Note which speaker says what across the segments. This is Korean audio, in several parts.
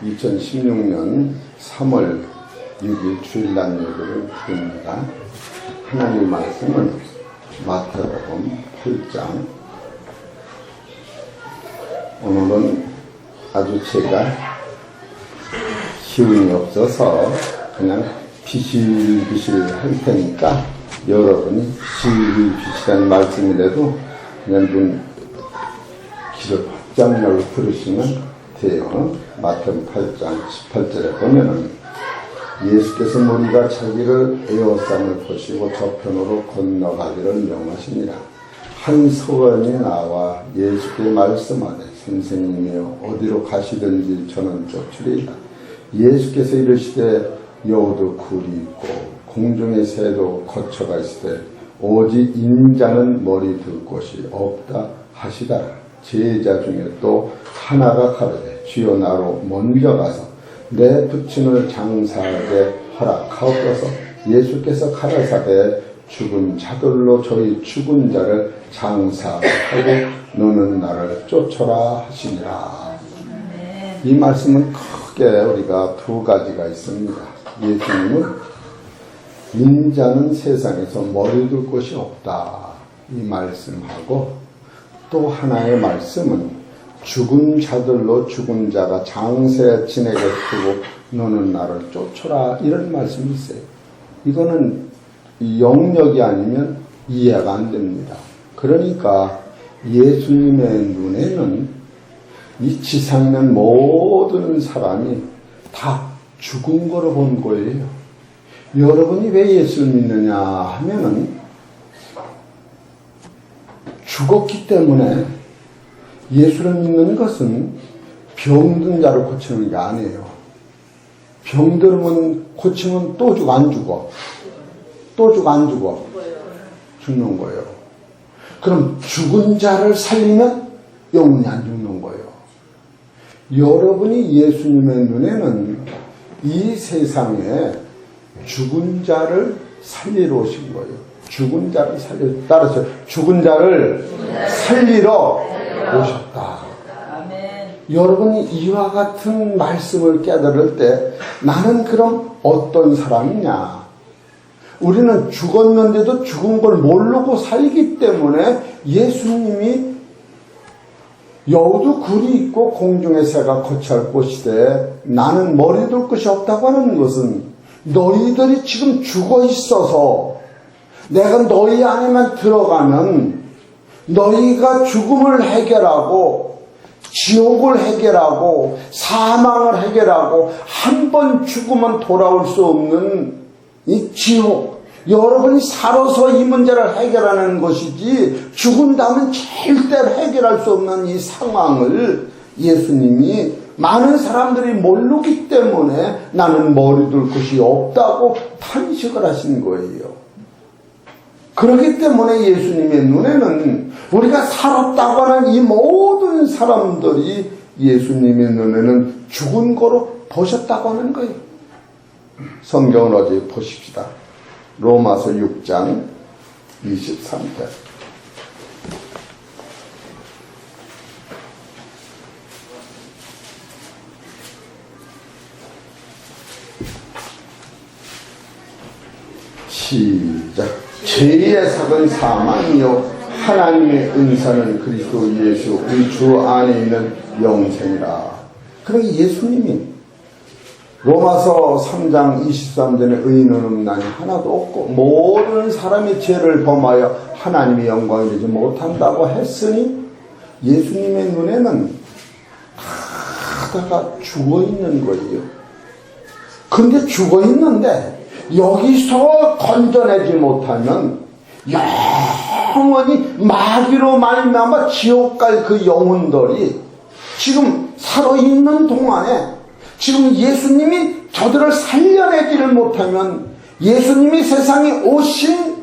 Speaker 1: 2016년 3월 6일 주일날 예배를 드립니다. 하나님 말씀은 마태복음 8장. 오늘은 아주 제가 기운이 없어서 그냥 비실비실 할 테니까 여러분이 비실비실한 말씀이라도 그냥 눈 귀를 바짝 열고 들으시면 돼요. 마태복음 8장 18절에 보면은 예수께서 무리가 자기를 에워싸을 보시고 저편으로 건너가기를 명하시니라. 한 서원이 나와 예수께 말씀하되 선생님이여 어디로 가시든지 저는 쫓으리이다. 예수께서 이르시되 여우도 굴이 있고 공중의 새도 거처가 있으되 오직 인자는 머리 둘 곳이 없다 하시더라. 제자 중에 또 하나가 가로되 주여 나로 먼저 가서 내 부친을 장사하게 허락하옵소서. 예수께서 가라사대 죽은 자들로 저희 죽은 자를 장사하고 너는 나를 쫓아라 하시니라. 이 말씀은 크게 우리가 두 가지가 있습니다. 예수님은 인자는 세상에서 머리 둘 곳이 없다 이 말씀하고, 또 하나의 말씀은 죽은 자들로 죽은 자가 장세 지내게 두고 너는 나를 쫓아라 이런 말씀이 있어요. 이거는 영역이 아니면 이해가 안 됩니다. 그러니까 예수님의 눈에는 이 지상에 있는 모든 사람이 다 죽은 거로 본 거예요. 여러분이 왜 예수를 믿느냐 하면은 죽었기 때문에. 예수를 믿는 것은 병든 자를 고치는 게 아니에요. 병들면 고치면 또 죽어 안 죽어? 또 죽어 안 죽어? 죽는 거예요. 그럼 죽은 자를 살리면 영원히 안 죽는 거예요. 여러분이 예수님의 눈에는 이 세상에 죽은 자를 살리러 오신 거예요. 죽은 자를 따라서 죽은 자를 살리러 오셨다. 여러분이 이와 같은 말씀을 깨달을 때 나는 그럼 어떤 사람이냐? 우리는 죽었는데도 죽은 걸 모르고 살기 때문에 예수님이 여우도 굴이 있고 공중의 새가 거처할 곳이되 나는 머리 둘 것이 없다고 하는 것은 너희들이 지금 죽어 있어서 내가 너희 안에만 들어가면 너희가 죽음을 해결하고 지옥을 해결하고 사망을 해결하고 한 번 죽으면 돌아올 수 없는 이 지옥, 여러분이 살아서 이 문제를 해결하는 것이지 죽은 다음은 절대로 해결할 수 없는 이 상황을 예수님이 많은 사람들이 모르기 때문에 나는 머리 둘 곳이 없다고 탄식을 하신 거예요. 그렇기 때문에 예수님의 눈에는 우리가 살았다고 하는 이 모든 사람들이 예수님의 눈에는 죽은 거로 보셨다고 하는 거예요. 성경을 어디 보십시다. 로마서 6장 23절. 시작. 죄의 삭은 사망이요 하나님의 은사는 그리스도 예수 우리 주 안에 있는 영생이라. 그러니 예수님이 로마서 3장 23절에 의인은 없나니 하나도 없고 모든 사람이 죄를 범하여 하나님의 영광을 이루지 못한다고 했으니 예수님의 눈에는 다가 죽어있는 거예요. 근데 죽어있는데 여기서 건져내지 못하면 영원히 마귀로 말미암아 지옥 갈 그 영혼들이 지금 살아있는 동안에 지금 예수님이 저들을 살려내지를 못하면 예수님이 세상에 오신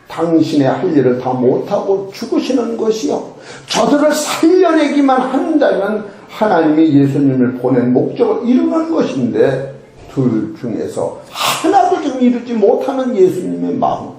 Speaker 1: 당신의 할 일을 다 못하고 죽으시는 것이요. 저들을 살려내기만 한다면 하나님이 예수님을 보낸 목적을 이루는 것인데 둘 중에서 하나도 좀 이루지 못하는 예수님의 마음.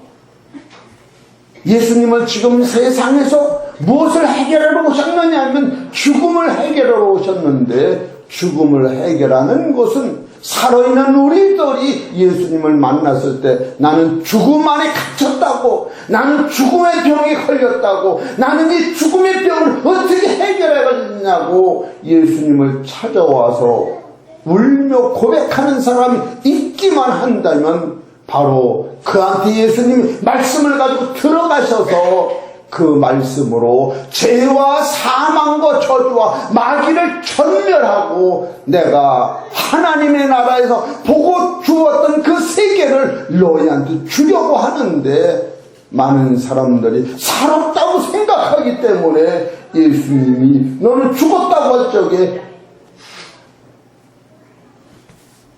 Speaker 1: 예수님을 지금 세상에서 무엇을 해결하러 오셨느냐 하면 죽음을 해결하러 오셨는데 죽음을 해결하는 것은 살아있는 우리들이 예수님을 만났을 때 나는 죽음 안에 갇혔다고, 나는 죽음의 병에 걸렸다고, 나는 이 죽음의 병을 어떻게 해결해야겠냐고 예수님을 찾아와서 울며 고백하는 사람이 있기만 한다면 바로 그한테 예수님이 말씀을 가지고 들어가셔서 그 말씀으로 죄와 사망과 저주와 마귀를 전멸하고 내가 하나님의 나라에서 보고 주었던 그 세계를 너희한테 주려고 하는데 많은 사람들이 살았다고 생각하기 때문에 예수님이 너는 죽었다고 할 적에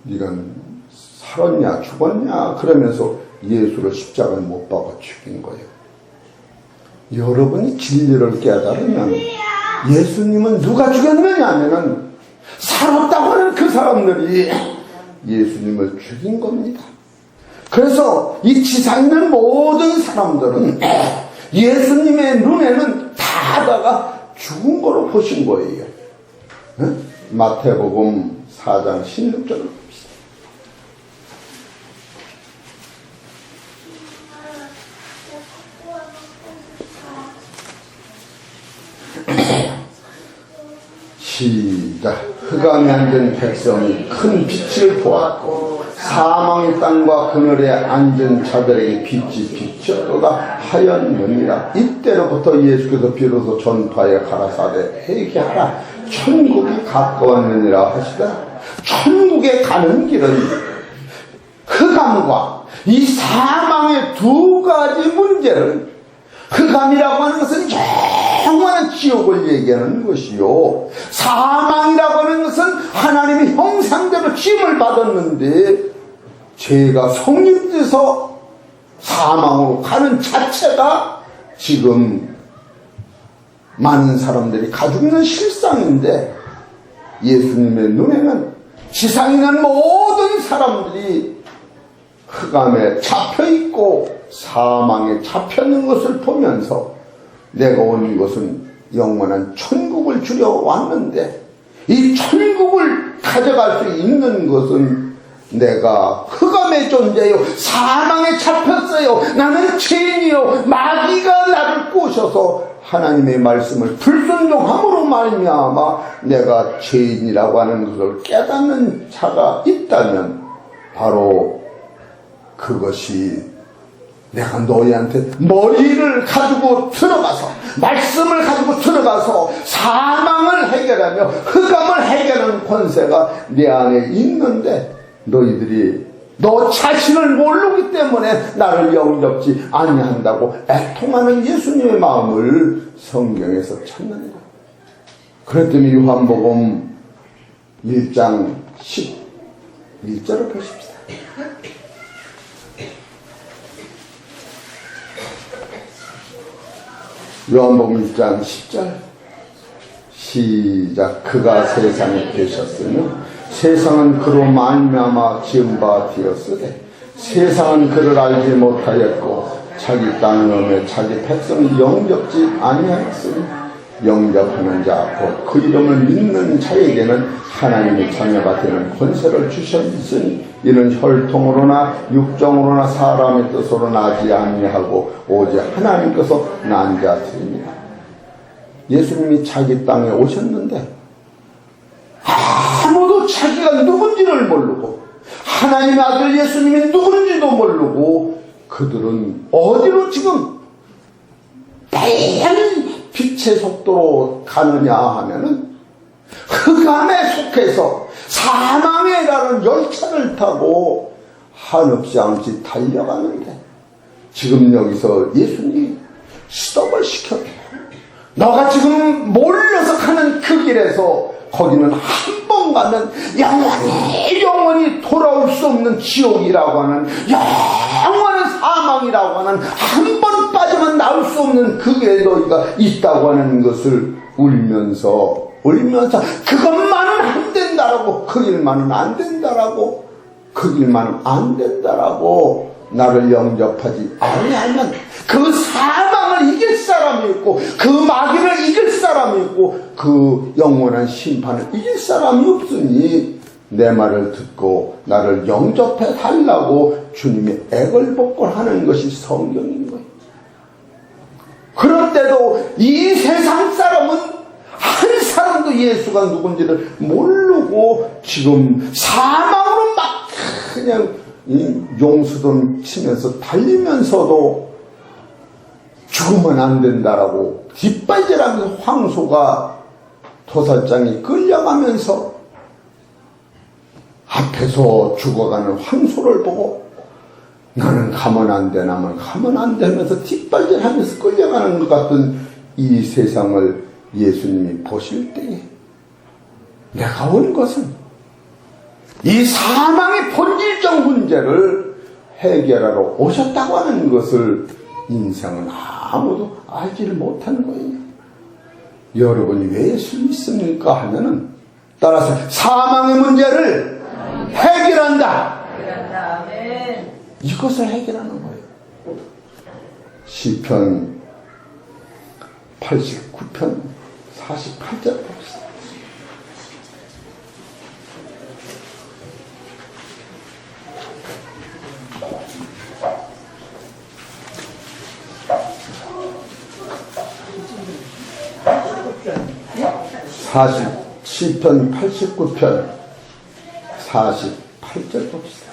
Speaker 1: 네가 살았냐 죽었냐 그러면서 예수를 십자가에 못 박아 죽인 거예요. 여러분이 진리를 깨달으면 예수님은 누가 죽였느냐 하면은 살았다고 하는 그 사람들이 예수님을 죽인 겁니다. 그래서 이 지상에 있는 모든 사람들은 예수님의 눈에는 다가 죽은 거로 보신 거예요. 마태복음 4장 16절을 봅시다. 시작. 흑암에 앉은 백성이 큰 빛을 보았고 사망의 땅과 그늘에 앉은 자들에게 빛이 비쳤도다 하였느니라. 이때로부터 예수께서 비로소 전파에 가라사대 회개하라 천국이 가까웠느니라 하시더라. 천국에 가는 길은 흑암과 이 사망의 두 가지 문제를, 흑암이라고 하는 것은 영원한 지옥을 얘기하는 것이요, 사망이라고 하는 것은 하나님의 형상대로 지음을 받았는데 죄가 성립돼서 사망으로 가는 자체가 지금 많은 사람들이 가지고 있는 실상인데, 예수님의 눈에는 지상에 있는 모든 사람들이 흑암에 잡혀있고 사망에 잡혀있는 것을 보면서 내가 온 것은 영원한 천국을 주려 왔는데 이 천국을 가져갈 수 있는 것은 내가 흑암의 존재요, 사망에 잡혔어요, 나는 죄인이요, 마귀가 나를 꼬셔서 하나님의 말씀을 불순종함으로 말미암아 내가 죄인이라고 하는 것을 깨닫는 자가 있다면 바로 그것이 내가 너희한테 머리를 가지고 들어가서, 말씀을 가지고 들어가서 사망을 해결하며 흑암을 해결하는 권세가 내 안에 있는데 너희들이 너 자신을 모르기 때문에 나를 영접지 아니한다고 애통하는 예수님의 마음을 성경에서 찾는다. 그랬더니 요한복음 1장 11절을 보십시다. 요한복음 1장 10절 시작. 그가 세상에 계셨으며 세상은 그로 말미암아 지은 바 되었으되 세상은 그를 알지 못하였고 자기 땅에 자기 백성이 영접지 아니하였으니 영접하는 자 곧 그 이름을 믿는 자에게는 하나님의 자녀가 되는 권세를 주셨으니 이는 혈통으로나 육정으로나 사람의 뜻으로 나지 아니하고 오직 하나님께서 난 자들입니다. 예수님이 자기 땅에 오셨는데 아무도 자기가 누군지를 모르고 하나님의 아들 예수님이 누군지도 모르고 그들은 어디로 지금 빨리 빛의 속도로 가느냐 하면은 흑암에 속해서 사망에 이르는 열차를 타고 한없이 않지 달려가는데 지금 여기서 예수님이 스톱을 시켰다. 너가 지금 몰려서 가는 그 길에서 거기는 한 번 가면 영원히 돌아올 수 없는 지옥이라고 하는, 영원한 사망이라고 하는, 한 번 빠지면 나올 수 없는 그 길에 너희가 있다고 하는 것을 울면서 그것만은 안 된다라고, 그 길만은 안 된다라고, 그 길만은 안 된다라고 나를 영접하지 아니하면 그 사망을 이길 사람이 있고 그 마귀를 이길 사람이 사람이 있고 그 영원한 심판을 이길 사람이 없으니 내 말을 듣고 나를 영접해 달라고 주님이 애걸복걸하는 것이 성경인 거예요. 그럴 때도 이 세상 사람은 한 사람도 예수가 누군지를 모르고 지금 사망으로 막 그냥 용수돈 치면서 달리면서도 죽으면 안 된다라고 뒷발질하면서 황소가 도살장이 끌려가면서 앞에서 죽어가는 황소를 보고 나는 가면 안 돼, 나는 가면 안 돼 하면서 뒷발질하면서 끌려가는 것 같은 이 세상을 예수님이 보실 때에 내가 온 것은 이 사망의 본질적 문제를 해결하러 오셨다고 하는 것을 인생은 아무도 알지를 못하는 거예요. 여러분이 왜 예수 믿습니까? 하면은 따라서 사망의 문제를 해결한다. 이것을 해결하는 거예요. 시편 89편 48절 봅시다. 시편 89편 48절 봅시다.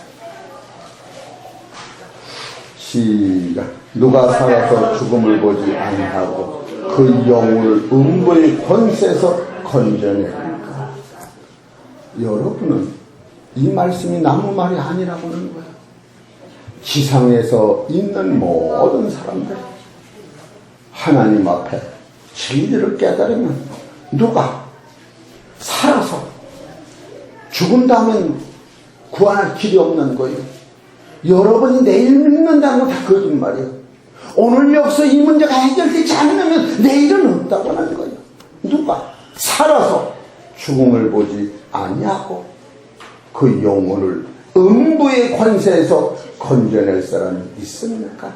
Speaker 1: 시작. 누가 살아서 죽음을 보지 아니하고 그 영혼을 음부의 권세에서 건져내니까. 여러분은 이 말씀이 나무 말이 아니라고 하는 거예요. 지상에서 있는 모든 사람들 하나님 앞에 진리를 깨달으면 누가 살아서 죽은다면 구원할 길이 없는 거예요. 여러분이 내일 믿는다는 건 다 거짓말이에요. 오늘 여기서 이 문제가 해결되지 않으면 내일은 없다고 하는 거예요. 누가 살아서 죽음을 보지 아니하고 그 영혼을 음부의 권세에서 건져낼 사람이 있습니까?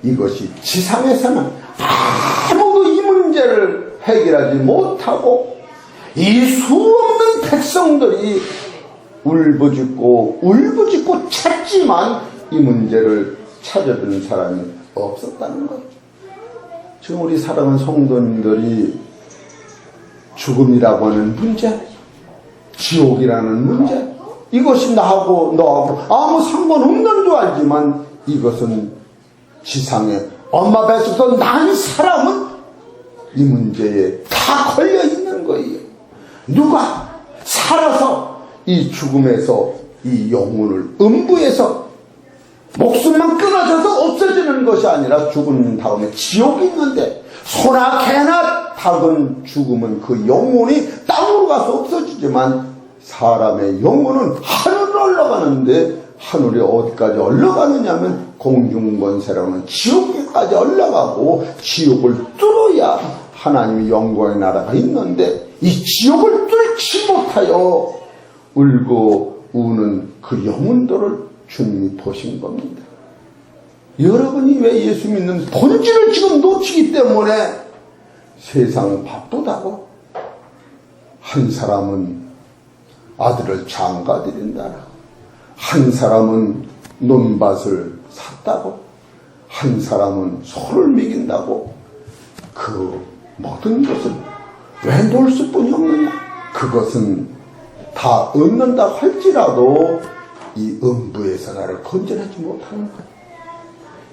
Speaker 1: 이것이 지상에서는 아무도 이 문제를 해결하지 못하고 이 수없는 백성들이 울부짖고 찾지만 이 문제를 찾아주는 사람이 없었다는 거예요. 지금 우리 사랑하는 성도님들이 죽음이라고 하는 문제, 지옥이라는 문제, 이것이 나하고 너하고 아무 상관없는 줄 알지만 이것은 지상에 엄마 뱃속에서 난 사람은 이 문제에 다 걸려 있는 거예요. 누가 살아서 이 죽음에서 이 영혼을 음부에서 목숨만 끊어져서 없어지는 것이 아니라 죽은 다음에 지옥이 있는데 소나 개나 닭은 죽으면 그 영혼이 땅으로 가서 없어지지만 사람의 영혼은 하늘로 올라가는데 하늘이 어디까지 올라가느냐면 공중권세라는 지옥에까지 올라가고 지옥을 뚫어야 하나님의 영광의 나라가 있는데 이 지옥을 뚫지 못하여 울고 우는 그 영혼들을 주님이 보신 겁니다. 여러분이 왜 예수 믿는 본질을 지금 놓치기 때문에 세상은 바쁘다고 한 사람은 아들을 장가드린다라고 한 사람은 논밭을 샀다고 한 사람은 소를 먹인다고 그 모든 것을 왜 놓을 수뿐이 없느냐? 그것은 다 얻는다 할지라도 이 음부에서 나를 건져내지 못하는 거예요.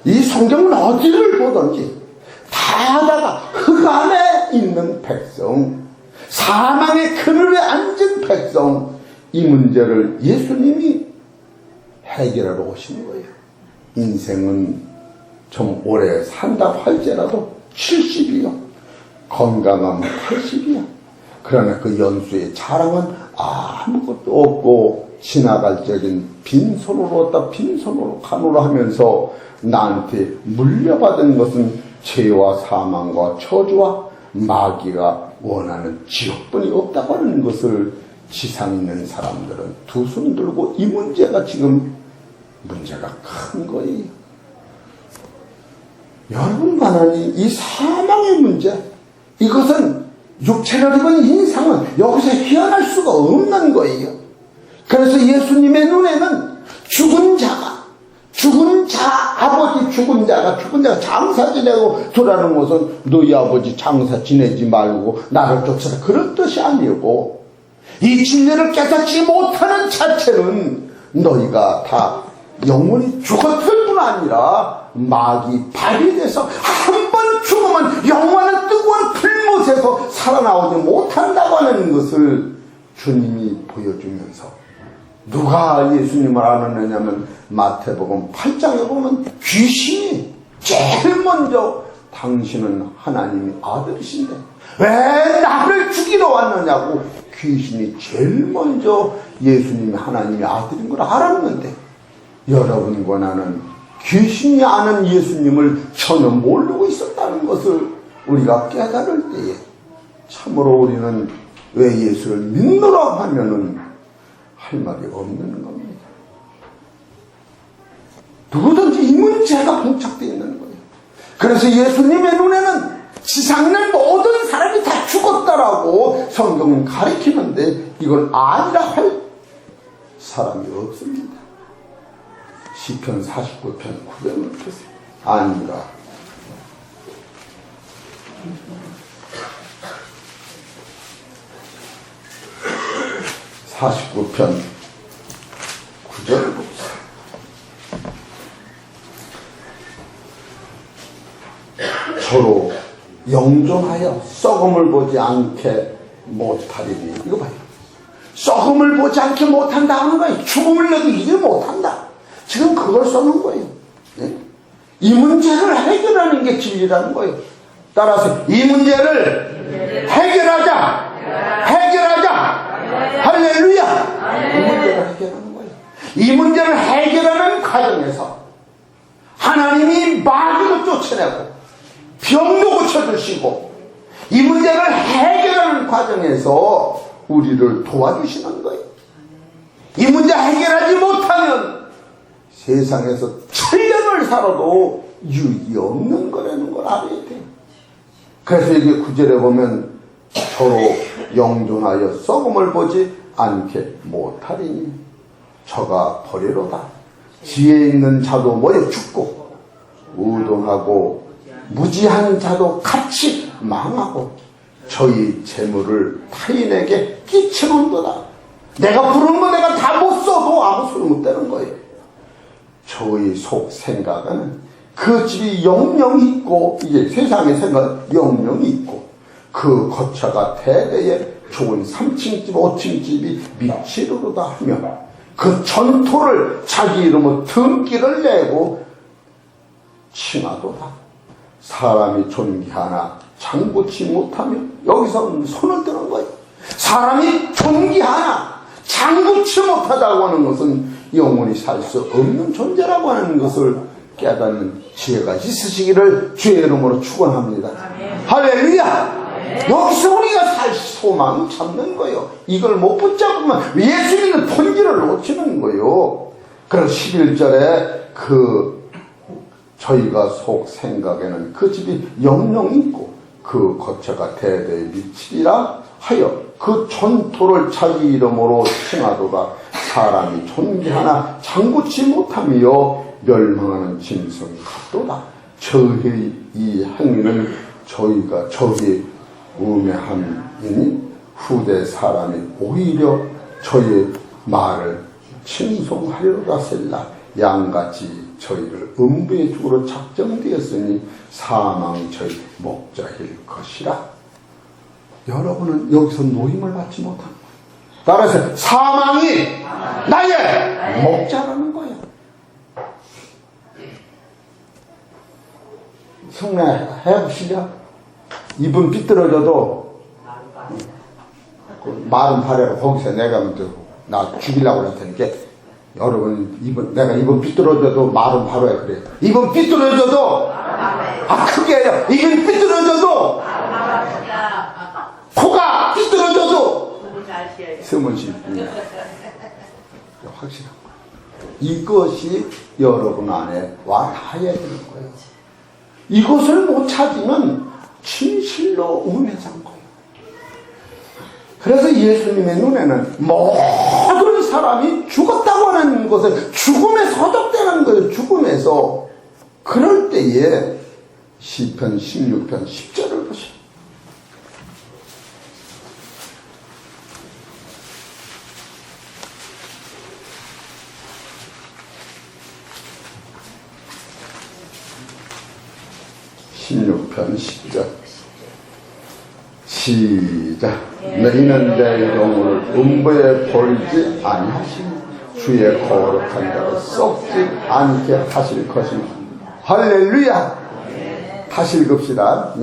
Speaker 1: 이 성경은 어디를 보든지 다다가 흑 안에 있는 백성, 사망의 그늘에 앉은 백성, 이 문제를 예수님이 해결하러 오신 거예요. 인생은 좀 오래 산다 할지라도 70이요. 건강하면 80이요. 그러나 그 연수의 자랑은 아무것도 없고 지나갈 적인 빈손으로 왔다 빈손으로 가노라 하면서 나한테 물려받은 것은 죄와 사망과 저주와 마귀가 원하는 지옥뿐이 없다고 하는 것을 지상에 있는 사람들은 두 손 들고 이 문제가 지금 문제가 큰 거예요. 여러분만하니 이 사망의 문제, 이것은 육체를 입은 인상은 여기서 헤어날 수가 없는 거예요. 그래서 예수님의 눈에는 죽은 자가 아버지 죽은 자가 장사 지내고 돌아오는 것은 너희 아버지 장사 지내지 말고 나를 쫓아라 그런 뜻이 아니고, 이 진리를 깨닫지 못하는 자체는 너희가 다 영원히 죽었을 뿐 아니라 마귀 발이 돼서 한 번 죽으면 영원한 뜨거운 불못에서 살아나오지 못한다고 하는 것을 주님이 보여주면서, 누가 예수님을 아느냐면 마태복음 8장에 보면 귀신이 제일 먼저 당신은 하나님의 아들이신데 왜 나를 죽이러 왔느냐고 귀신이 제일 먼저 예수님이 하나님의 아들인 걸 알았는데, 여러분과 나는 귀신이 아는 예수님을 전혀 모르고 있었다는 것을 우리가 깨달을 때에 참으로 우리는 왜 예수를 믿노라 하면은 할 말이 없는 겁니다. 누구든지 이 문제가 봉착되어 있는 거예요. 그래서 예수님의 눈에는 지상의 모든 사람이 다 죽었다라고 성경은 가르치는데 이걸 아니라 할 사람이 없습니다. 시편 49편 900을 펴세요. 아니라. 편 9절을 보세요. 서로 영존하여 썩음을 보지 않게 못하리니. 이거 봐요. 썩음을 보지 않게 못한다 하는 거예요. 죽음을 넘기지 못한다. 지금 그걸 써놓은 거예요. 네? 이 문제를 해결하는 게 진리라는 거예요. 따라서 이 문제를 해결하자. 할렐루야. 이 문제를 해결하는 거예요. 이 문제를 해결하는 과정에서 하나님이 마귀도 쫓아내고 병도 고쳐주시고, 이 문제를 해결하는 과정에서 우리를 도와주시는 거예요. 이 문제 해결하지 못하면 세상에서 7년을 살아도 유익이 없는 거라는 걸 알아야 돼요. 그래서 이게 9절에 보면 서로 영존하여 썩음을 보지 않게 못하리니 저가 버리로다. 지혜 있는 자도 모여 죽고 우동하고 무지한 자도 같이 망하고 저희 재물을 타인에게 끼치는도다. 내가 부른 거 내가 다 못 써도 아무 소리 못 되는 거예요. 저희 속 생각은 그 집이 영영이 있고, 이게 세상의 생각 영영이 있고, 그 거처가 대대에 좋은 3층집 5층집이 미치로다 하며 그 전토를 자기 이름으로 등기를 내고 칭하도다. 사람이 존귀하나 장구치 못하며, 여기서 손을 드는 거예요. 사람이 존귀하나 장구치 못하다고 하는 것은 영원히 살 수 없는 존재라고 하는 것을 깨닫는 지혜가 있으시기를 주의 이름으로 축원합니다. 할렐루야. 여기서 우리가 살 소망 잡는 거예요. 이걸 못 붙잡으면 예수 믿는 본질을 놓치는 거예요. 그래서 11절에 저희가 속 생각에는 그 집이 영영이 있고 그 거처가 대대에 미치리라 하여 그 전토를 자기 이름으로 칭하도다. 사람이 존귀하나 장구치 못하며 멸망하는 짐승이 같도다. 저희 이 행위는 저희 우매함이니 후대 사람이 오히려 저희 말을 칭송하려다 셀라. 양같이 저희를 음부의 죽으로 작정되었으니 사망이 저희 목자일 것이라. 여러분은 여기서 노임을 받지 못한 거예요. 따라서 사망이 나의 목자라는 거예요. 승리 해보시죠. 입은 삐뚤어져도 마른 발에로 거기서 내가 나 죽이려고 할 테니까, 여러분 내가 입은 삐뚤어져도 말은 바로 해. 그래. 입은 삐뚤어져도 크게 해요. 입은 삐뚤어져도 코가 삐뚤어져도 숨을 쉬십니다. 확실한 거예요. 이것이 여러분 안에 와야 되는 거예요. 이것을 못 찾으면 진실로 음해산 거예요. 그래서 예수님의 눈에는 모든 사람이 죽었다고 하는 것을 죽음에서 허덕대는 거예요. 죽음에서. 그럴 때에 시편 16편 10절을 보시오. (16편 10절) 시작. 너희는 내 영혼을 음부에 버리지 아니하시니 주의 거룩한 자로 썩지 않게 하실 것이니. 할렐루야. 다시 읽읍시다.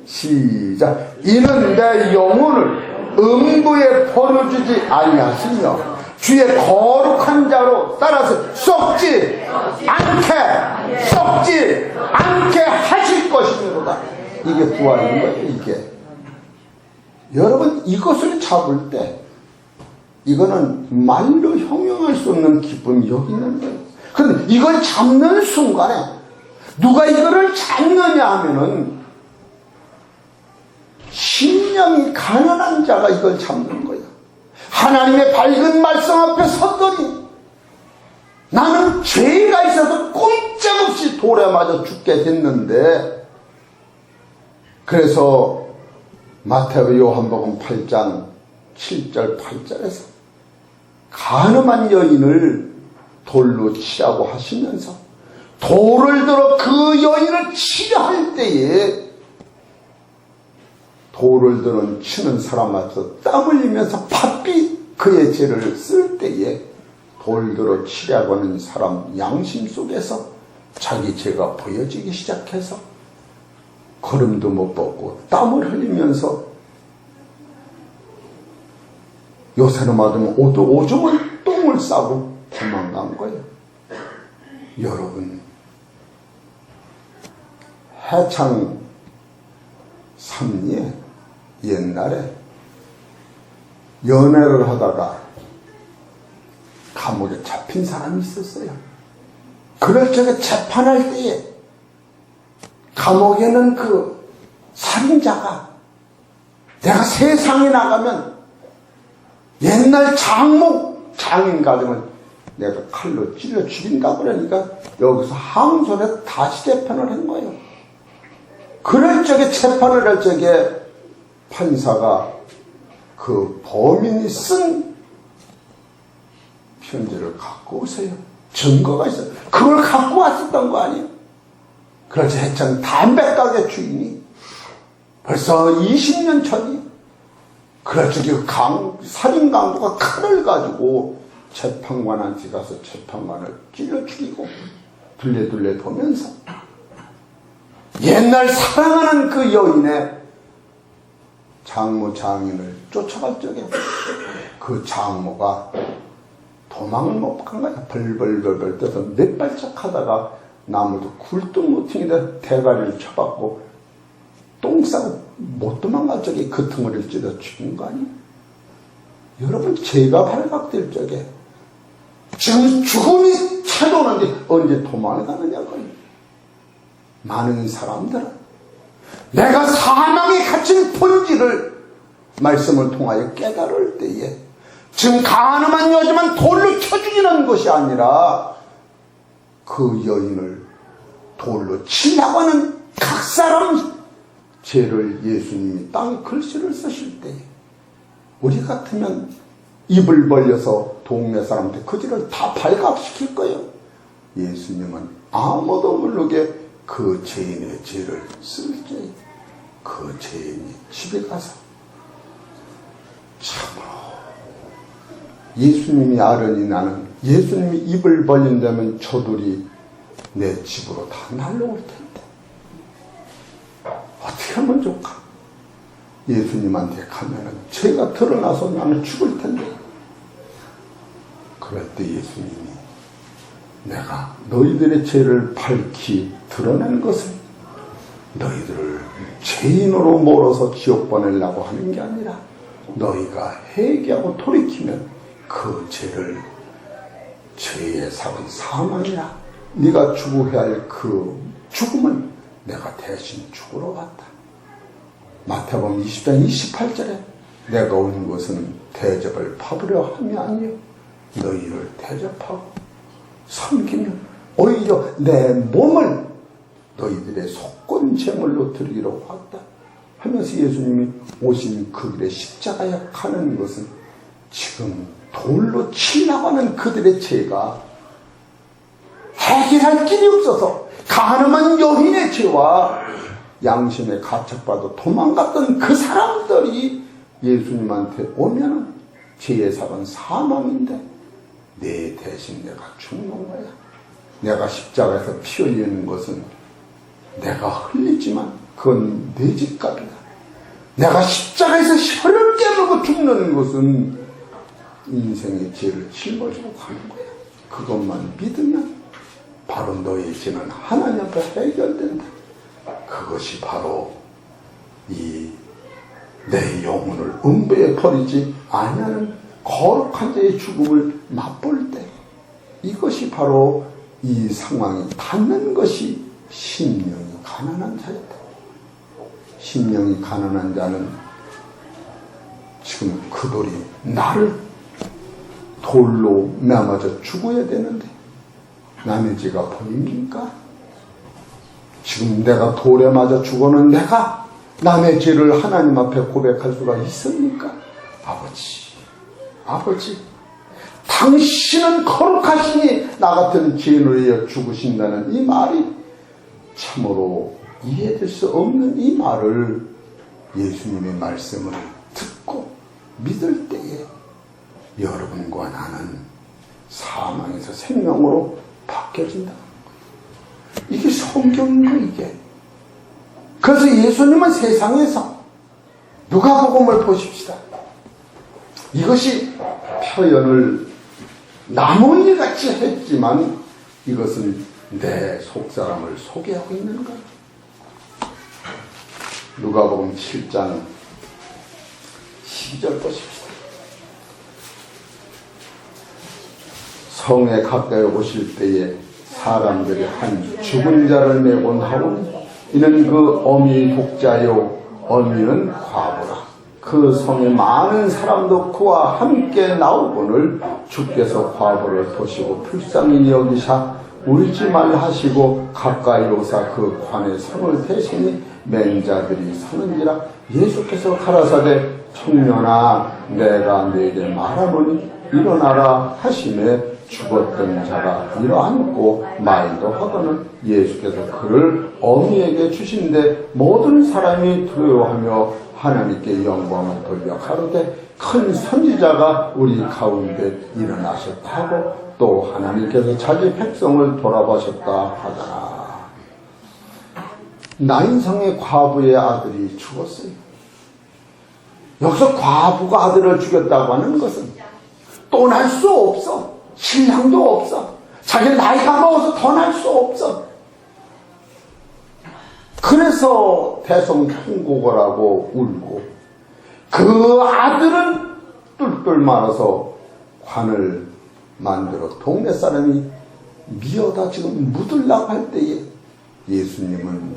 Speaker 1: 시작. 이는 내 영혼을 음부에 버려주지 아니하시며 주의 거룩한 자로 따라서 썩지 않게 하실 것이니로다. 이게 부활인 거예요. 이게 여러분, 이것을 잡을 때 이거는 말로 형용할 수 없는 기쁨이 여기 있는 거예요. 그런데 이걸 잡는 순간에 누가 이거를 잡느냐 하면은 심령이 가난한 자가 이걸 잡는 거예요. 하나님의 밝은 말씀 앞에 섰더니 나는 죄가 있어서 꼼짝없이 돌에 맞아 죽게 됐는데, 그래서 마태복음 요한복음 8장 7절 8절에서 간음한 여인을 돌로 치라고 하시면서 돌을 들어 그 여인을 치려 할 때에 돌을 들어 치는 사람 앞에서 땀 흘리면서 바삐 그의 죄를 쓸 때에 돌 들어 치려고 하는 사람 양심 속에서 자기 죄가 보여지기 시작해서 걸음도 못 뻗고 땀을 흘리면서 요새는 맞으면 오줌을 똥을 싸고 도망간 거예요. 여러분, 해창 삼리에 옛날에 연애를 하다가 감옥에 잡힌 사람이 있었어요. 그럴 적에 재판할 때에 감옥에는 그 살인자가 내가 세상에 나가면 옛날 장인 가정은 내가 칼로 찔러 죽인다 그러니까 여기서 항소를 다시 재판을 한 거예요. 그럴 적에 재판을 할 적에 판사가 그 범인이 쓴 편지를 갖고 오세요. 증거가 있어요. 그걸 갖고 왔었던 거 아니에요? 그렇지. 해창 담배가게 주인이 벌써 20년 전이 그럴 적에 살인 강도가 칼을 가지고 재판관한테 가서 재판관을 찔러 죽이고 둘레둘레 보면서 옛날 사랑하는 그 여인의 장모 장인을 쫓아갈 적에 그 장모가 도망을 못 간 거야. 벌벌벌벌 떠서 몇 발짝 하다가 나무도 굴뚝 못ting이다 대가리를 쳐박고 똥 싸고 못 도망갈 적에 그 덩어리를 찔러 죽인 거 아니에요? 여러분, 죄가 발각될 적에 지금 죽음이 찾아오는데 언제 도망을 가느냐고요. 많은 사람들은 내가 사망에 갇힌 본질을 말씀을 통하여 깨달을 때에 지금 간음한 여자만 돌로 쳐 죽이는 것이 아니라 그 여인을 돌로 치려고 하는 각 사람 죄를 예수님이 땅에 글씨를 쓰실 때에 우리 같으면 입을 벌려서 동네 사람한테 그 죄를 다 발각시킬 거예요. 예수님은 아무도 모르게 그 죄인의 죄를 쓸 때에 그 죄인이 집에 가서 참으로 예수님이 아르니 나는 예수님이 입을 벌린다면 저들이 내 집으로 다 날라올 텐데 어떻게 하면 좋을까? 예수님한테 가면은 죄가 드러나서 나는 죽을 텐데. 그럴 때 예수님이 내가 너희들의 죄를 밝히 드러낸 것은 너희들을 죄인으로 몰아서 지옥 보내려고 하는 게 아니라 너희가 회개하고 돌이키면 그 죄를 죄의 삭은 사망이라 네가 죽어야 할 그 죽음은 내가 대신 죽으러 왔다. 마태복음 20장 28절에 내가 온 것은 대접을 받으려 함이 아니요 너희를 대접하고 섬기며 오히려 내 몸을 너희들의 속건 제물로 드리기로 왔다 하면서 예수님이 오신 그 길에 십자가에 가는 것은 지금 돌로 치나가는 그들의 죄가 해결할 길이 없어서 가늠한 여인의 죄와 양심에 가책받아 도망갔던 그 사람들이 예수님한테 오면은 죄의 삭은 사망인데 내 대신 내가 죽는 거야. 내가 십자가에서 피 흘리는 것은 내가 흘리지만 그건 내 집값이다. 내가 십자가에서 혀를 깨물고 죽는 것은 인생의 죄를 짊어지고 가는 거야. 그것만 믿으면 바로 너의 죄는 하나님 앞에 해결된다. 그것이 바로 이 내 영혼을 음부에 버리지 아니하는 거룩한 자의 죽음을 맛볼 때 이것이 바로 이 상황이 닿는 것이 심령이 가난한 자였다. 심령이 가난한 자는 지금 그 돌이 나를 돌로 매맞아 죽어야 되는데 남의 죄가 보입니까? 지금 내가 돌에 맞아 죽어는 내가 남의 죄를 하나님 앞에 고백할 수가 있습니까? 아버지 당신은 거룩하시니 나 같은 죄인을 위해 죽으신다는 이 말이 참으로 이해될 수 없는 이 말을 예수님의 말씀을 듣고 믿을 때에 여러분과 나는 사망에서 생명으로 바뀌어진다. 이게 성경인 거 이게. 그래서 예수님은 세상에서 누가복음을 보십시다. 이것이 표현을 나무일같이 했지만 이것은 내 속사람을 소개하고 있는 거예요. 누가복음 7장 12절 보십시다. 성에 가까이 오실 때에 사람들이 한 죽은 자를 메고 나오니 이는 그 어미 독자요 어미는 과부라. 그 성에 많은 사람도 그와 함께 나오거늘 주께서 과부를 보시고 불쌍히 여기사 울지 말라 하시고 가까이 오사 그 관에 손을 대시니 맹자들이 서는지라. 예수께서 가라사대 청년아 내가 네게 말하노니 일어나라 하시매 죽었던 자가 일어앉고 말도 하거늘 예수께서 그를 어미에게 주신데 모든 사람이 두려워하며 하나님께 영광을 돌려 가로되 큰 선지자가 우리 가운데 일어나셨다 하고 또 하나님께서 자기 백성을 돌아보셨다 하더라. 나인성의 과부의 아들이 죽었어요. 여기서 과부가 아들을 죽였다고 하는 것은 또 날 수 없어. 신랑도 없어. 자기 나이가 먹어서 더 날 수 없어. 그래서 대성통곡을 하고 울고 그 아들은 뚫뚫 말아서 관을 만들어 동네 사람이 미어다 지금 묻으려고 할 때에 예수님은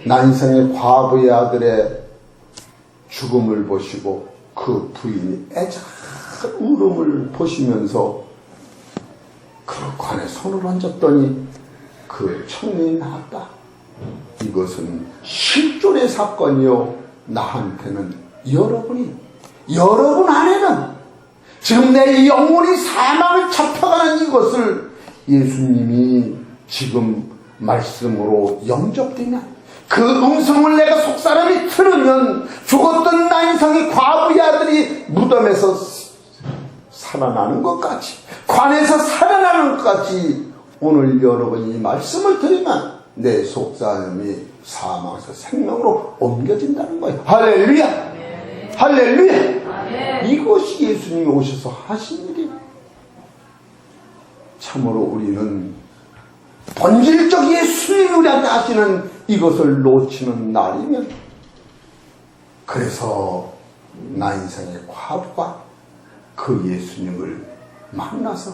Speaker 1: 난성의 과부의 아들의 죽음을 보시고 그 부인이 애잔한 울음을 보시면서 그 관에 손을 얹었더니 그 청년이 나왔다. 이것은 실존의 사건이요. 나한테는 여러분 안에는 지금 내 영혼이 사망을 잡혀가는 이것을 예수님이 지금 말씀으로 영접되면 그 음성을 내가 속사람이 들으면 죽었던 나인성의 과부의 아들이 무덤에서 살아나는 것까지 관에서 살아나는 것까지 오늘 여러분이 이 말씀을 들으면 내 속사람이 사망에서 생명으로 옮겨진다는 거예요. 할렐루야! 할렐루야! 이것이 예수님이 오셔서 하신 일이에요. 참으로 우리는 본질적 예수님이 우리한테 하시는 이것을 놓치는 날이면 그래서 나인성의 과부가 그 예수님을 만나서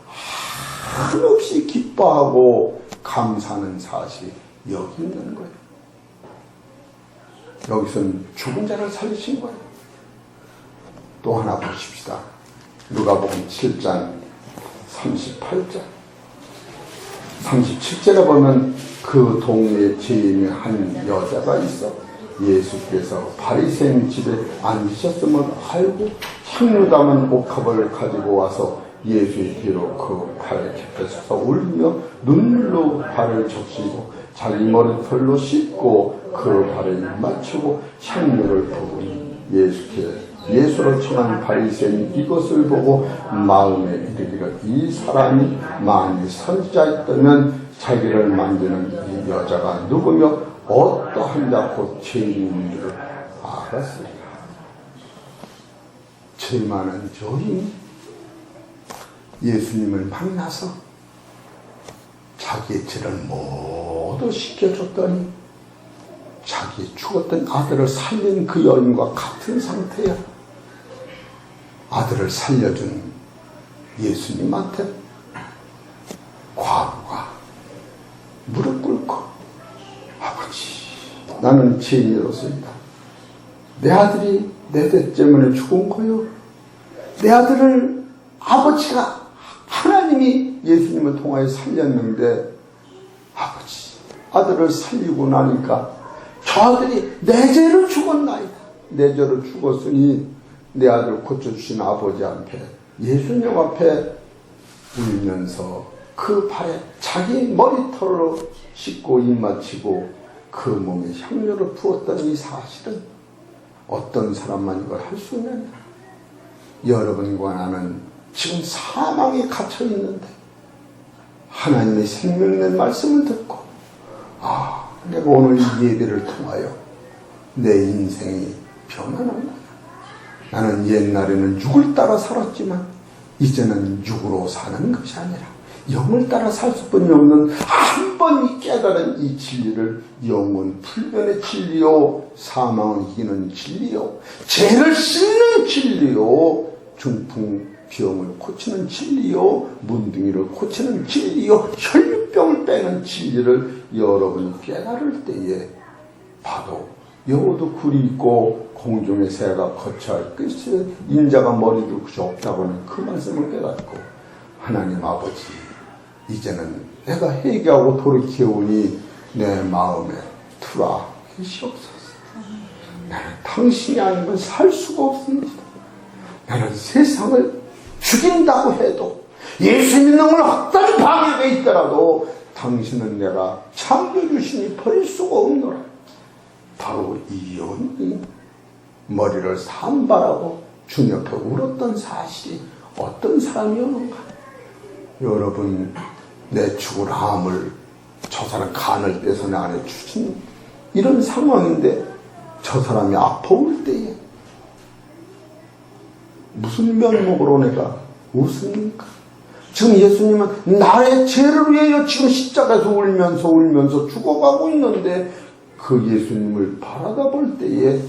Speaker 1: 한없이 기뻐하고 감사하는 사실이 여기 있는 거예요. 여기서는 죽은 자를 살리신 거예요. 또 하나 보십시다. 누가복음 7장 38절 37절에 보면 그 동네에 죄인의 한 여자가 있어 예수께서 바리새인 집에 앉으셨음을 알고 향유 담은 옥합을 가지고 와서 예수의 뒤로 그 발 곁에 서서 울며 눈물로 발을 적시고 자기 머리털로 씻고 그 발에 맞추고 향유를 부으니 예수로 청한 바리새인이 이것을 보고 마음에 이르기를 이 사람이 만일 선지자였다면 자기를 만지는 이 여자가 누구며 어떠한 자 곧 죄인인 줄을 알았으리라. 죄 많은 죄인이 예수님을 만나서 자기의 죄를 모두 씻겨줬더니 자기 죽었던 아들을 살린 그 여인과 같은 상태야. 아들을 살려준 예수님한테 과부가 무릎 꿇고 아버지, 나는 죄인으로서이다. 내 아들이 내 죄 때문에 죽은 거요. 내 아들을 아버지가 하나님이 예수님을 통하여 살렸는데 아버지, 아들을 살리고 나니까 저 아들이 내 죄로 죽었나이다. 내 죄로 죽었으니 내 아들을 고쳐주신 아버지 앞에 예수님 앞에 울면서 그 발에 자기 머리털로 씻고 입 맞추고 그 몸에 향료를 부었던 이 사실은 어떤 사람만 이걸 할 수 있느냐. 여러분과 나는 지금 사망에 갇혀 있는데 하나님의 생명의 말씀을 듣고 내가 오늘 이 예배를 통하여 내 인생이 변하는구나. 나는 옛날에는 육을 따라 살았지만 이제는 육으로 사는 것이 아니라 영을 따라 살 수뿐이 없는 한 번 깨달은 이 진리를 영은 불변의 진리요 사망을 이기는 진리요 죄를 씻는 진리요 중풍병을 고치는 진리요 문둥이를 고치는 진리요 혈류병을 빼는 진리를 여러분이 깨달을 때에 봐도 여우도 굴이 있고 공중의 새가 거처할 것이 인자가 머리도 그저 없다고는 그 말씀을 깨닫고 하나님 아버지, 이제는 내가 회개하고 돌이켜오니 내 마음에 들어와 계시옵소서. 나는 당신이 아니면 살 수가 없습니다. 나는 세상을 죽인다고 해도 예수 믿는 걸 어떤 방해가 있더라도 당신은 내가 창조주시니 버릴 수가 없노라. 바로 이 여인이 머리를 산발하고 주 옆에 울었던 사실이 어떤 사람이었는가. 여러분, 내 죽을 암을 저 사람 간을 빼서 내 안에 주신 이런 상황인데 저 사람이 아파올 때에 무슨 면목으로 내가 웃습니까? 지금 예수님은 나의 죄를 위하여 지금 십자가에서 울면서 죽어가고 있는데 그 예수님을 바라다 볼 때에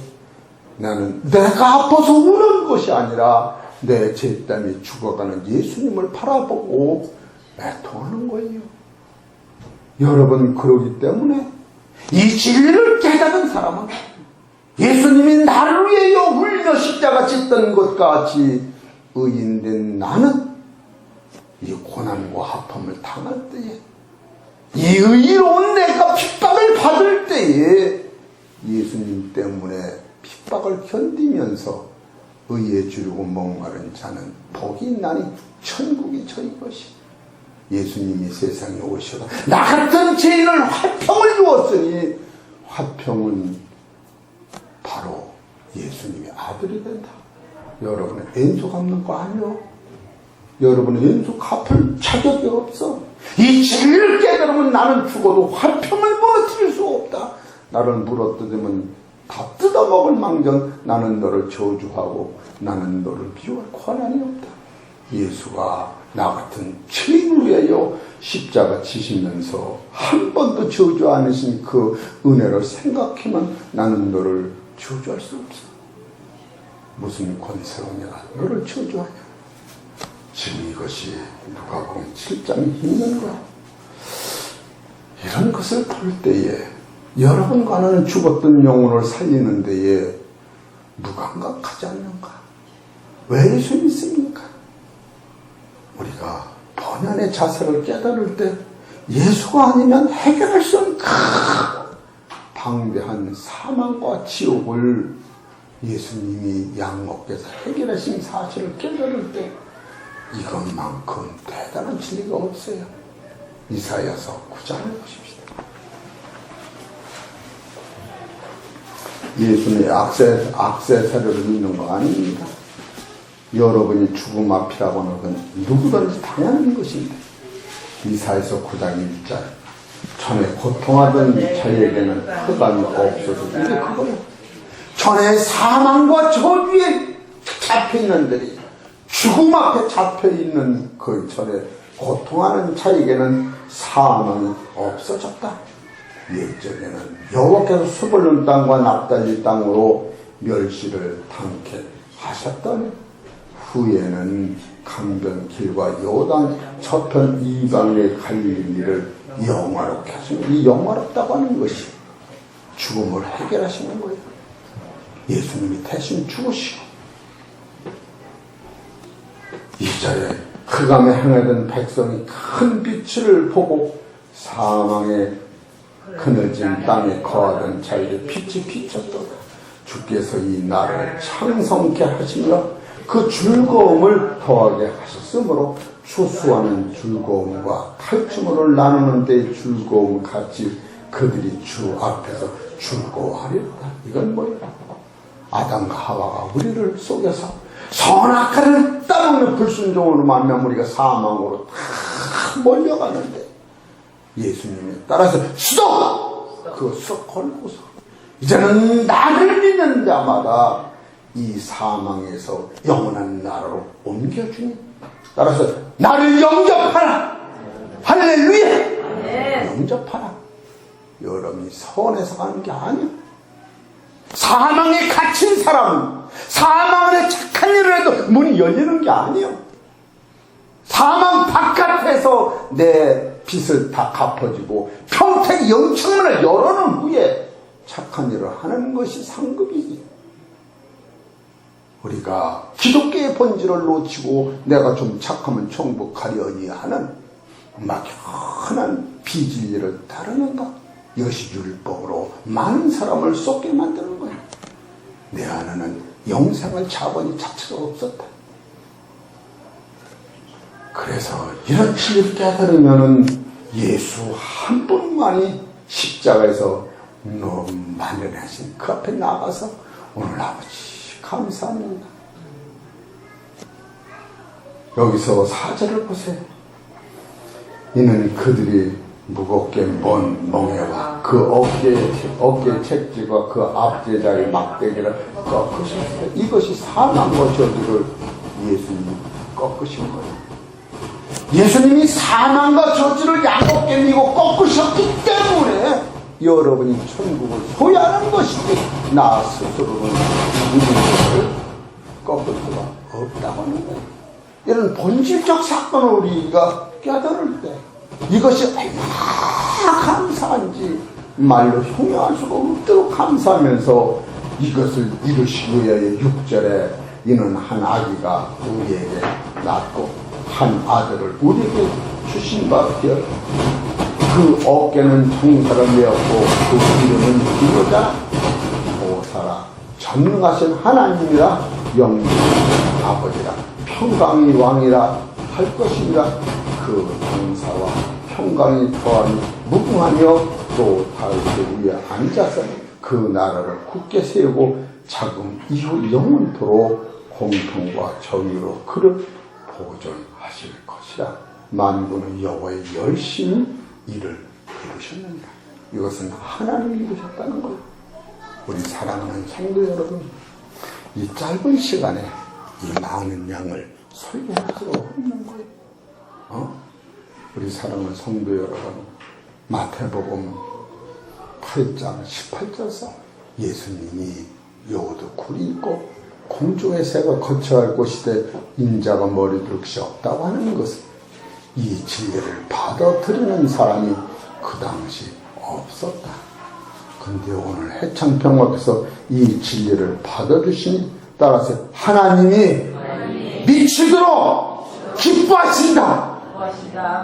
Speaker 1: 나는 내가 아파서 우는 것이 아니라 내 죄 때문에 죽어가는 예수님을 바라보고 애통하는 거예요. 여러분, 그러기 때문에 이 진리를 깨닫는 사람은 예수님이 나를 위하여 울며 십자가 짓던 것 같이 의인된 나는 이 고난과 아픔을 당할 때에 이 의로운 내가 핍박을 받을 때에 예수님 때문에 핍박을 견디면서 의에 주려고 목마른 자는 복이 있나니 천국이 저희 것이. 예수님이 세상에 오셔서 나 같은 죄인을 화평을 주었으니 화평은 바로 예수님의 아들이 된다. 여러분은 왼수 갚는 거 아니요? 여러분은 왼수 갚을 자격이 없어. 이 진리를 깨달으면 나는 죽어도 화평을 무너뜨릴 수 없다. 나를 물어뜯으면 다 뜯어먹을 망정 나는 너를 저주하고 나는 너를 비워할 권한이 없다. 예수가 나 같은 죄인을 위하여 십자가 지시면서 한 번도 저주 않으신 그 은혜를 생각하면 나는 너를 저주할 수 없어. 무슨 권세로 내가 너를 저주하냐. 지금 이것이 누가복음 7장에 있는 거야. 이런 것을 볼 때에 여러분과는 죽었던 영혼을 살리는 데에 무감각하지 않는가? 왜 예수 믿습니까? 우리가 본연의 자세를 깨달을 때 예수가 아니면 해결할 수 없는 방대한 사망과 지옥을 예수님이 양목께서 해결하신 사실을 깨달을 때 이것만큼 대단한 진리가 없어요. 이사야서 9장을 보십시다. 예수님의 악세사를 믿는 거 아닙니다. 여러분이 죽음 앞이라고 하는 건 누구든지 당연한 것인데 이사야서 9장 1절 전에 고통하던 자에게는 흑암이 없어서 이게 그거예요. 전에 사망과 저주에 잡혀있는 들이 죽음 앞에 잡혀있는 그 전에 고통하는 자에게는 사망이 없어졌다. 옛적에는 여호와께서 수불론 땅과 납달리 땅으로 멸시를 당케 하셨더니 후에는 강변길과 요단 저편 이방의 갈릴리를 영화롭게 하시는, 이 영화롭다고 하는 것이 죽음을 해결하시는 거예요. 예수님이 대신 죽으시고 이자에 흑암에 행하던 백성이 큰 빛을 보고 사망에 그늘진 땅에 거하던 자에게 빛이 비쳤도다. 주께서 이 나를 창성케 하시며 그 즐거움을 더하게 하셨으므로 추수하는 즐거움과 탈춤을 나누는 데의 즐거움 같이 그들이 주 앞에서 즐거워하리로다. 이건 뭐예요? 아담과 하와가 우리를 속여서 선악과를 따먹는 불순종으로 말미암아 우리가 사망으로 다 몰려가는데 예수님이 따라서 수도! 그거 쏙 걸고서 이제는 나를 믿는 자마다 이 사망에서 영원한 나라로 옮겨주니 따라서 나를 영접하라. 할렐루야. 영접하라. 여러분이 선에서 가는 게 아니야. 사망에 갇힌 사람은 사망 안에 착한 일을 해도 문이 열리는 게 아니에요. 사망 바깥에서 내 빚을 다 갚아주고 평생 영청문을 열어놓은 후에 착한 일을 하는 것이 상급이지. 우리가 기독교의 본질을 놓치고 내가 좀 착하면 천국하려니 하는 막연한 비진리를 따르는가? 이것이 율법으로 많은 사람을 쏟게 만드는 거야. 내 안에는 영생을 자본이 자체가 없었다. 그래서 이런 진리를 깨달으면 예수 한 분만이 십자가에서 만연하신 그 앞에 나가서 오늘 아버지 감사합니다. 여기서 4절을 보세요. 이는 그들이 무겁게 먼 멍에와 그 어깨 책지가 그 앞제자의 막대기를 꺾으셨어요. 이것이 사망과 저주를 예수님이 꺾으신 거예요. 예수님이 사망과 저주를 양롭게 미고 꺾으셨기 때문에 여러분이 천국을 소유하는 것이지 나 스스로는 우리를 꺾을 수가 없다고 하는 거예요. 이런 본질적 사건을 우리가 깨달을 때 이것이 얼마나 감사한지 말로 형용할 수가 없도록 감사하면서 이것을 이루시기 위하여 6절에 이는 한 아기가 우리에게 낳고 한 아들을 우리에게 주신 바 되어 그 어깨는 청사를 메었고 그 이름은 기도자 보살아 전능하신 하나님이라 영원한 아버지라 평강의 왕이라 할 것이니라. 그 동사와 평강이 더하니 무궁하며 또 다윗의 위에 앉아서 그 나라를 굳게 세우고 자금 이후 영원토록 공평과 정의로 그를 보존하실 것이라. 만군의 여호와의 열심히 이를 이루셨느니라. 이것은 하나님이 이루셨다는 거예요. 우리 사랑하는 성도 여러분, 이 짧은 시간에 이 많은 양을 설교할 수가 없는 거예요. 우리 사랑하는 성도 여러분, 마태복음 8장 18절에서 예수님이 여우도 굴이 있고 공중의 새가 거처할 곳이되 인자가 머리 둘 것이 없다고 하는 것은 이 진리를 받아들이는 사람이 그 당시 없었다. 근데 오늘 해창평화께서 이 진리를 받아주시니 따라서 하나님이 미치도록 기뻐하신다.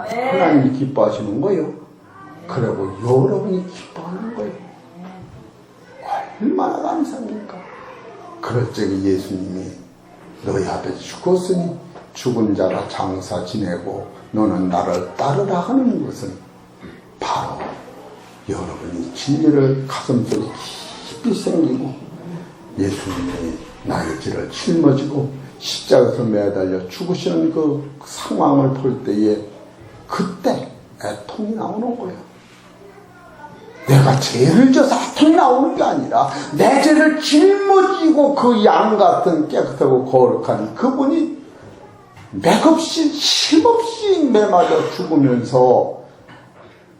Speaker 1: 하나님이 기뻐하시는 거예요. 그리고 여러분이 기뻐하는 거예요. 얼마나 감사합니까? 그럴 적에 예수님이 너희 앞에 죽었으니 죽은 자가 장사 지내고 너는 나를 따르라 하는 것은 바로 여러분이 진리를 가슴속에 깊이 생기고 예수님이 나의 죄를 짊어지고 십자가에서 매달려 죽으시는 그 상황을 볼 때에 그때 애통이 나오는 거예요. 내가 죄를 져서 애통이 나오는 게 아니라 내 죄를 짊어지고 그 양 같은 깨끗하고 거룩한 그분이 맥없이 힘없이 매맞아 죽으면서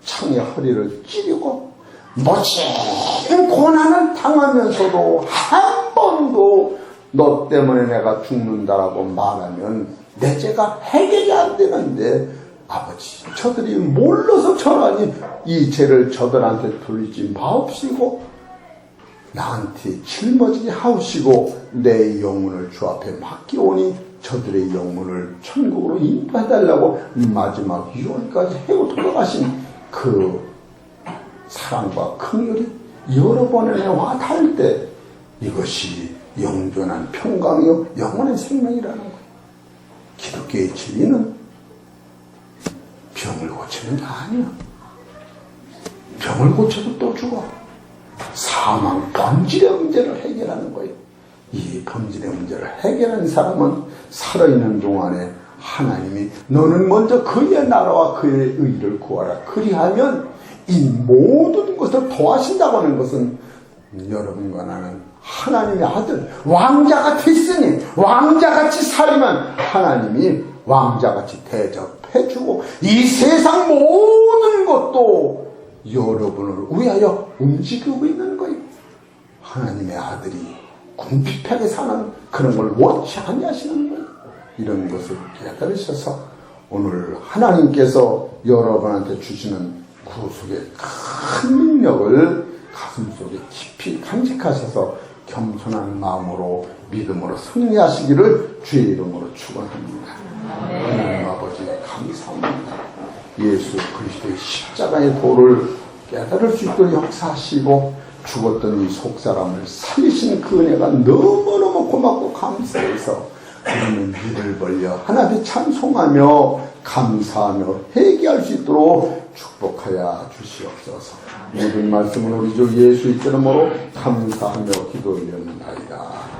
Speaker 1: 창의 허리를 찌르고 멋진 고난을 당하면서도 한 번도 너 때문에 내가 죽는다라고 말하면 내 죄가 해결이 안 되는데 아버지 저들이 몰라서 저러니 이 죄를 저들한테 돌리지 마옵시고 나한테 짊어지게 하옵시고 내 영혼을 주 앞에 맡기오니 저들의 영혼을 천국으로 인도해달라고 마지막 유언까지 해고 돌아가신 그 사랑과 긍휼이 여러 번의 와 닿을 때 이것이 영존한 평강이요 영원한 생명이라는 거예요. 기독교의 진리는 병을 고치는 게 아니야. 병을 고쳐도 또 죽어. 사망 본질의 문제를 해결하는 거예요. 이 본질의 문제를 해결하는 사람은 살아있는 동안에 하나님이 너는 먼저 그의 나라와 그의 의를 구하라. 그리하면 이 모든 것을 도와신다고 하는 것은 여러분과 나는 하나님의 아들 왕자같이 있으니 왕자같이 살면 하나님이 왕자같이 대접해주고 이 세상 모든 것도 여러분을 위하여 움직이고 있는 거예요. 하나님의 아들이 궁핍하게 사는 그런 걸 원치 아니하시는 거예요. 이런 것을 깨달으셔서 오늘 하나님께서 여러분한테 주시는 구속의 큰 능력을 가슴속에 깊이 간직하셔서 겸손한 마음으로 믿음으로 승리하시기를 주의 이름으로 축원합니다. 하나님 아버지 감사합니다. 예수 그리스도의 십자가의 도를 깨달을 수 있도록 역사하시고 죽었던 이 속사람을 살리신 그 은혜가 너무너무 고맙고 감사해서 우리는 입을 벌려 하나님 찬송하며 감사하며 회개할 수 있도록 축복하여 주시옵소서. 모든 말씀은 우리 주 예수의 이름으로 감사하며 기도 올렸나이다.